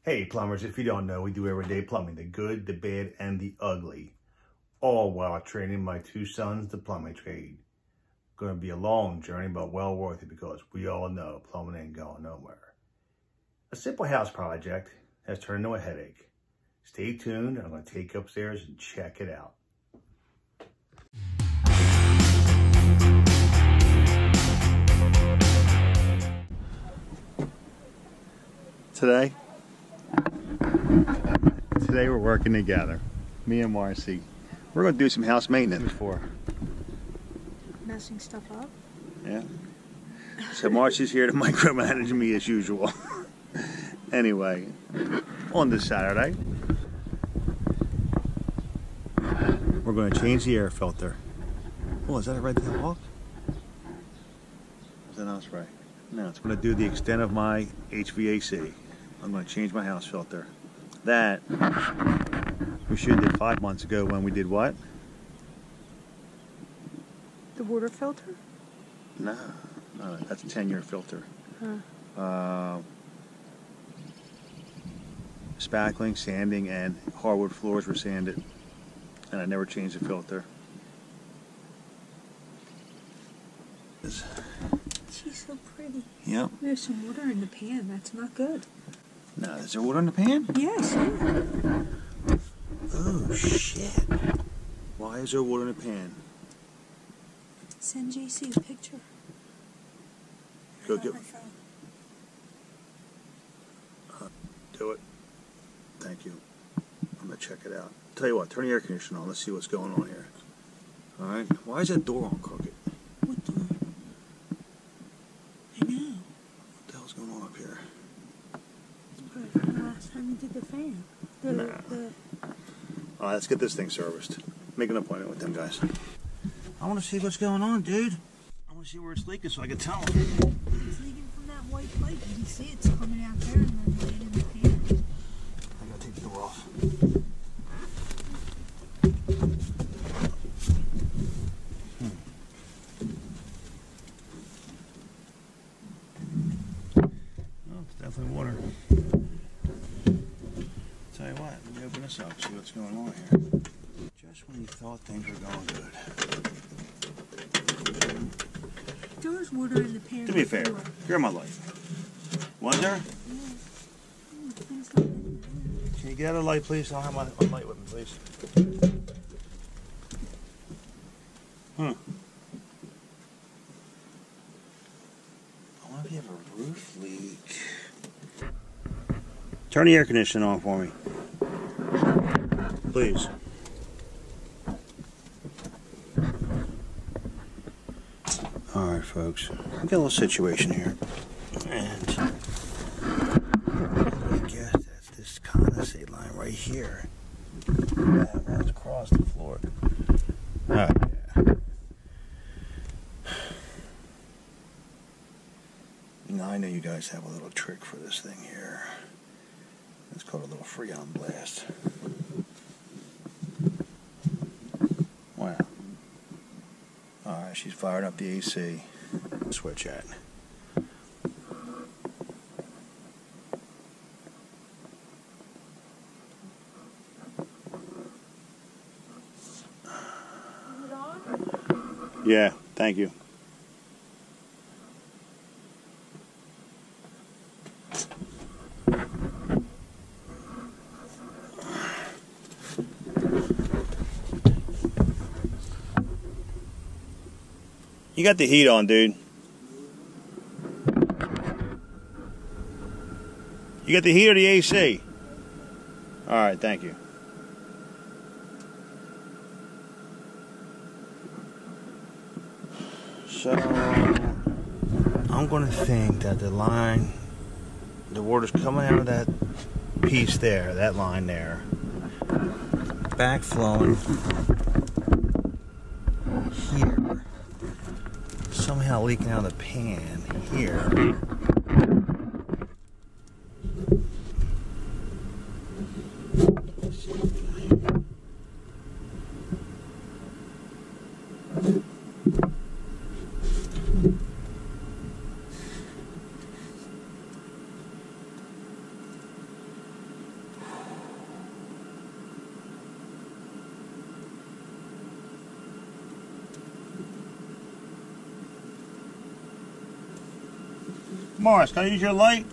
Hey plumbers, if you don't know, we do everyday plumbing, the good, the bad, and the ugly. All while training my two sons the plumbing trade. Going to be a long journey, but well worth it because we all know plumbing ain't going nowhere. A simple house project has turned into a headache. Stay tuned, I'm going to take you upstairs and check it out. Today we're working together, me and Marcy. We're going to do some house maintenance before. Messing stuff up? Yeah. So Marcy's here to micromanage me as usual. Anyway, on this Saturday, we're going to change the air filter. Oh, is that a red-tailed hawk? Is that house right? No, it's going to do the extent of my HVAC. I'm going to change my house filter. That we should have did 5 months ago when we did what? The water filter? No, that's a 10-year filter. Huh. Spackling, sanding, and hardwood floors were sanded. And I never changed the filter. She's so pretty. Yep. There's some water in the pan. That's not good. No, is there water in the pan? Yes. Yeah. Oh, shit. Why is there water in the pan? Send JC a picture. Go get it. Do it. Thank you. I'm going to check it out. Tell you what, turn the air conditioner on. Let's see what's going on here. Alright. Why is that door on crooked? What door? I know. What the hell's going on up here? From the last time you did the fan. Alright, let's get this thing serviced. Make an appointment with them guys. I want to see what's going on, dude. I want to see where it's leaking so I can tell them. It's leaking from that white pipe. You can see it's coming out there and then laying in the pan. I gotta take the door off. Oh, it's definitely water. Tell you what, let me open this up, see what's going on here. Just when you thought things were going good. There was water in the pan. To be fair, you're my life. Was there? Yeah. Can you get out a light, please? I'll have my light with me, please. I wonder if you have a roof leak. Turn the air conditioning on for me. Please. Alright, folks. We got a little situation here. And I guess that's this condensate line right here. That runs across the floor. Yeah. Now I know you guys have a little trick for this thing here. It's called a little Freon blast. Wow. Alright, she's fired up the AC. Switch at. Is it on? Yeah, thank you. You got the heat on, dude. You got the heat or the AC? Alright, thank you. So, I'm going to think that the line, the water's coming out of that piece there, that line there, backflowing here, somehow leaking out of the pan here. Morris, can I use your light?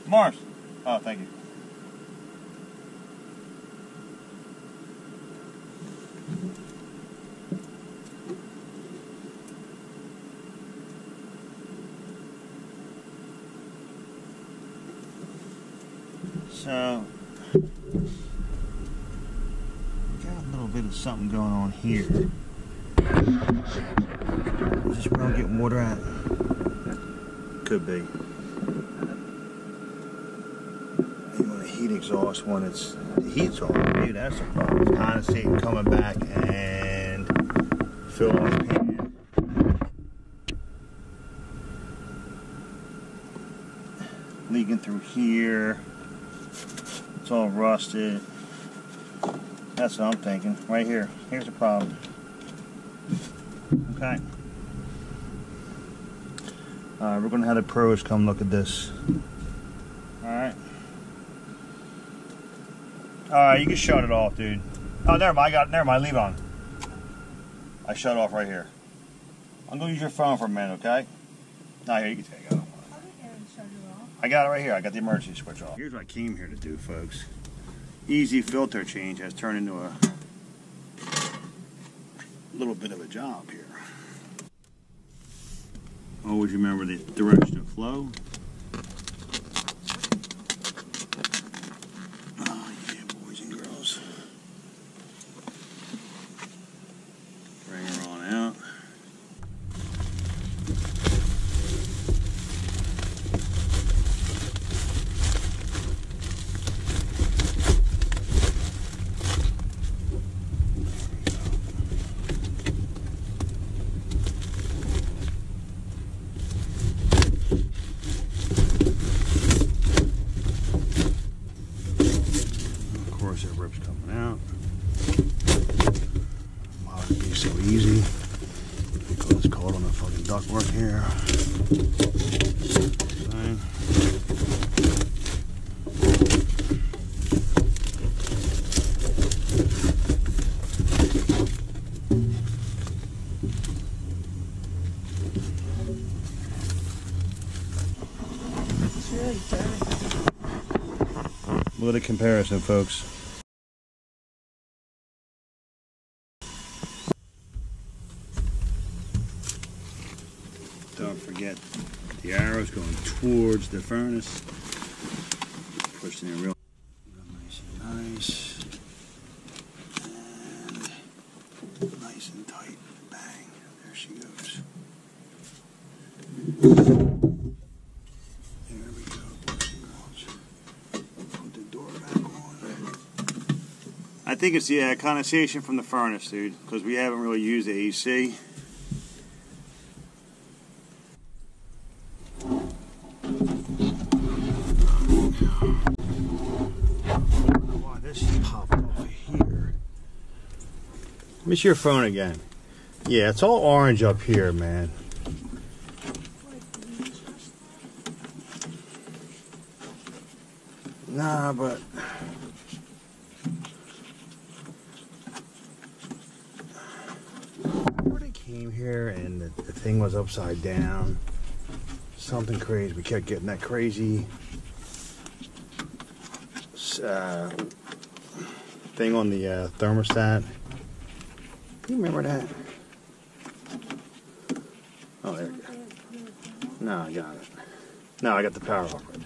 Morris. Oh, thank you. So, got a little bit of something going on here. Is this where I'm getting water at? Could be. Maybe on the heat exhaust when it's the heat's on. Maybe that's the problem. It's condensating, coming back and filling the pan. Leaking through here. It's all rusted. That's what I'm thinking. Right here. Here's the problem. Okay. Alright, we're going to have the pros come look at this. Alright. Alright, you can shut it off, dude. Oh, never mind. Never mind. Leave it on. I shut it off right here. I'm going to use your phone for a minute, okay? No, here, you can take it. I got it right here. I got the emergency switch off. Here's what I came here to do, folks. Easy filter change has turned into a little bit of a job here. Always remember the direction of flow. Oh yeah, boys and girls. Bring her on out. That rip's coming out. Why would it be so easy? Because it's caught on the fucking ductwork here. Fine. It's really dirty. Look at the comparison, folks. Don't forget the arrows going towards the furnace. Pushing it real nice and nice. And nice and tight. Bang. There she goes. There we go. Put the door back on. I think it's the condensation from the furnace, dude, because we haven't really used the AC. Miss your phone again. Yeah, it's all orange up here, man. Nah, but when I came here and the thing was upside down, something crazy. We kept getting that crazy thing on the thermostat. You remember that? Oh, there you go. No, I got it. No, I got the power off right now.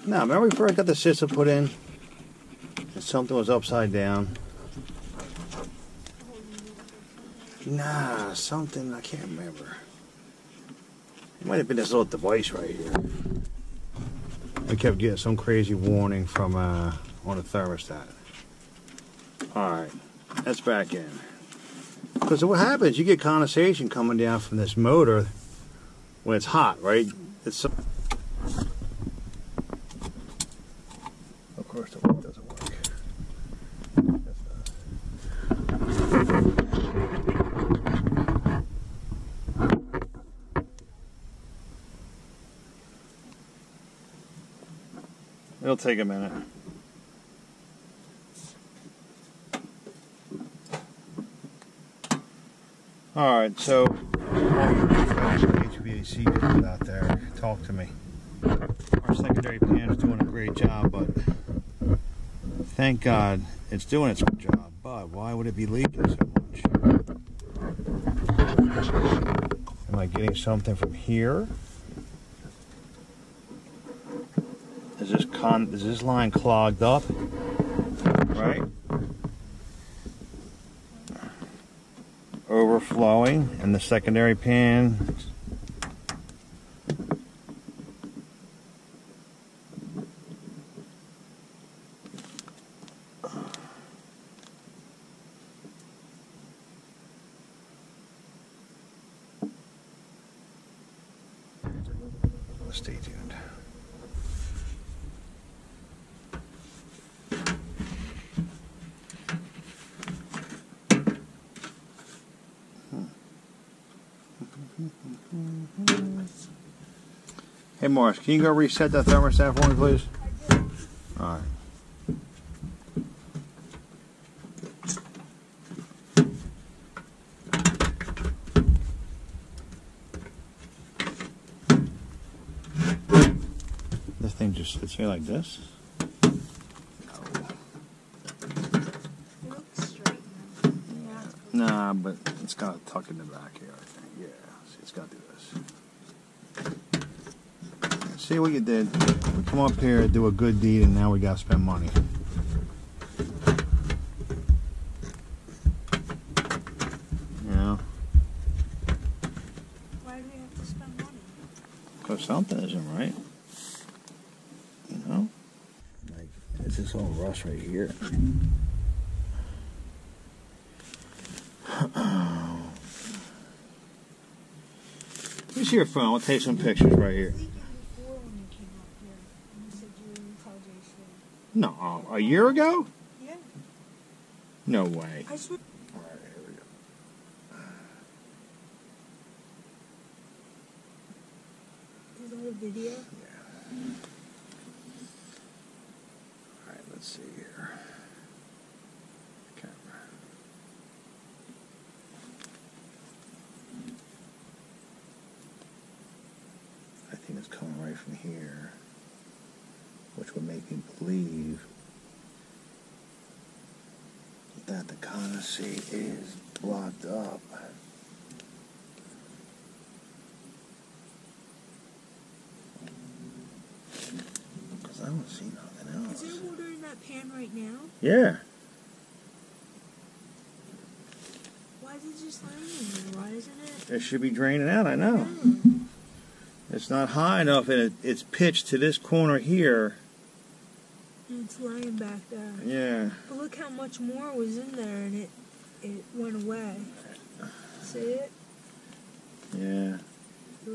No, remember we first got the system put in? And something was upside down. Nah, something, I can't remember. It might have been this little device right here. I kept getting some crazy warning from on the thermostat. Alright, that's back in. Because what happens, you get condensation coming down from this motor when it's hot, right? It's of course the light doesn't work. It'll take a minute. All right, so HVAC people out there, talk to me. Our secondary pan is doing a great job, but thank God it's doing its good job. But why would it be leaking so much? Am I getting something from here? Is this line clogged up? Right? Overflowing in the secondary pan. Stay tuned. Hey Morris, can you go reset that thermostat for me, please? All right. This thing just sits here like this? It looks straight now. Nah, but it's got to tuck in the back here, I think. Yeah, see, it's got to do this. See what you did? We come up here, do a good deed, and now we got to spend money. You know? Why do we have to spend money? Because something isn't right. You know? Like, it's this whole rust right here. Let me see your phone. I'll take some pictures right here. Leaking before when you came up here. And you said you were going to tell Jason. No, a year ago? Yeah. No way. I swear. All right, here we go. Is that a video? Yeah. All right, let's see here. Camera. I think it's coming right from here, which would make me believe that the condensate is blocked up. Because I don't see nothing else. Is there water in that pan right now? Yeah. Why is it just lying in there? Why isn't it? It should be draining out, I know. It's not high enough, and it's pitched to this corner here. And it's lying back there. Yeah. But look how much more was in there and it went away. See it? Yeah.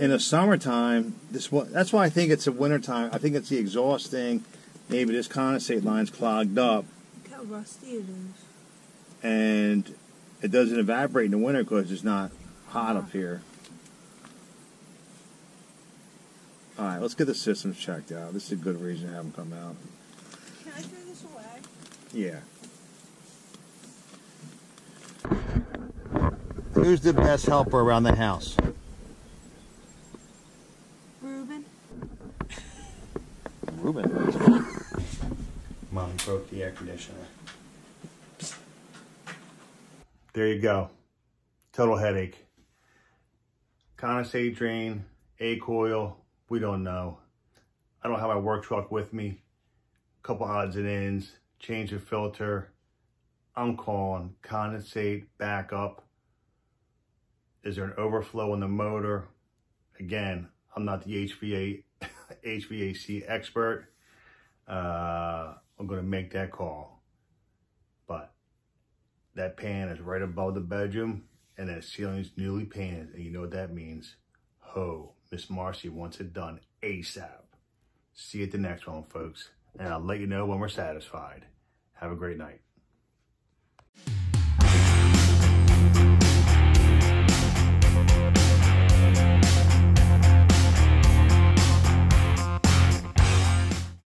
In the summertime, that's why I think it's a wintertime. I think it's the exhaust thing. Maybe this condensate line's clogged up. Look how rusty it is. And it doesn't evaporate in the winter because it's not hot up here. All right, let's get the systems checked out. This is a good reason to have them come out. Can I throw this away? Yeah. Who's the best helper around the house? Ruben? Ruben. Mom broke the air conditioner. There you go. Total headache. Condensate drain, A coil, we don't know. I don't have my work truck with me. Couple odds and ends, change the filter. I'm calling condensate backup. Is there an overflow in the motor? Again, I'm not the HVAC expert. I'm gonna make that call. But that pan is right above the bedroom and that ceiling's newly painted. And you know what that means? Ho, Miss Marcy wants it done ASAP. See you at the next one, folks. And I'll let you know when we're satisfied. Have a great night.